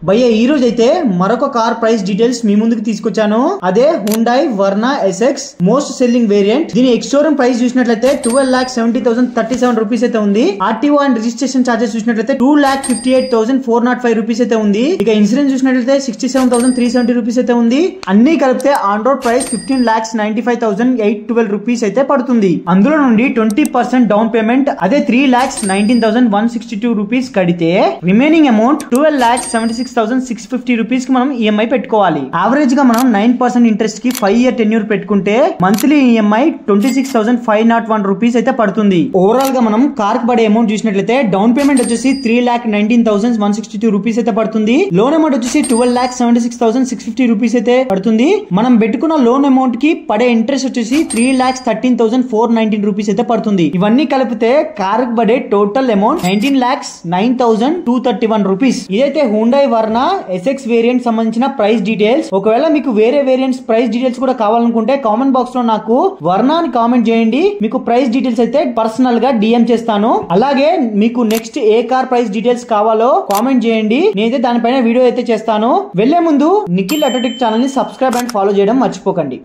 భయ్య ఈ రోజు అయితే మరొక కార్ ప్రైస్ డీటెయిల్స్ మీ ముందుకు తీసుకొచ్చాను. అదే Hyundai Verna SX most selling variant. దీని ఎక్స్ షోరూమ్ ప్రైస్ చూసినట్లయితే 12,70,037 రూపీస్ అయితే ఉంది. ఆర్టీఓ అండ్ రిజిస్ట్రేషన్ చార్జెస్ చూసినట్లయితే 2,58,405 రూపీస్ అయితే ఉంది. ఇక ఇన్సూరెన్స్ చూసినట్లయితే 67,370 రూపీస్ అయితే ఉంది. అన్ని కలిపితే ఆన్ రోడ్ ప్రైస్ 15,95,812 రూపీస్ అయితే పడుతుంది. అందులో నుండి 20% డౌన్ పేమెంట్ అదే 3,19,162 రూపీస్ కడితే రిమైనింగ్ అమౌంట్ 12,76,650 రూపీస్ కి మనం ఈఎంఐ పెట్టుకోవాలి. యావరేజ్ గా మనం 9% ఇంట్రెస్ట్ కి 5 ఇయర్ టెన్యూర్ పెట్టుకుంటే మంత్లీ ఈఎంఐ 26,501 రూపీస్ అయితే పడుతుంది. ఓవరాల్ గా మనం కార్ కి పడే అమౌంట్ చూసినట్లయితే డౌన్ పేమెంట్ వచ్చేసి 3,19,162 రూపీస్ అయితే పడుతుంది. లోన్ అమౌంట్ వచ్చేసి 12,76,650 రూపీస్ అయితే పడుతుంది. మనం పెట్టుకున్న లోన్ అమౌంట్ కి పడే ఇంట్రెస్ట్ వచ్చేసి 3,13,419 రూపీస్ అయితే పడుతుంది. ఇవన్నీ కలిపితే కార్ కి పడే టోటల్ అమౌంట్ 19,09,231 రూపీస్. ఇదైతే Hyundai Verna SX వేరియంట్ సంబంధించిన ప్రైస్ డీటెయిల్స్. ఒకవేళ మీకు వేరే వేరియంట్స్ ప్రైస్ డీటెయిల్స్ కూడా కావాలనుకుంటే కామెంట్ బాక్స్ లో నాకు వర్నా అని కామెంట్ చేయండి. మీకు ప్రైస్ డీటెయిల్స్ అయితే పర్సనల్ గా డిఎం చేస్తాను. అలాగే మీకు నెక్స్ట్ ఏ కార్ ప్రైస్ డీటెయిల్స్ కావాలో కామెంట్ చేయండి. నేనైతే దానిపైన వీడియో అయితే చేస్తాను. వెళ్లే ముందు నిఖిల్ ఆటోటెక్ ఛానల్ ని సబ్స్క్రైబ్ అండ్ ఫాలో చేయడం మర్చిపోకండి.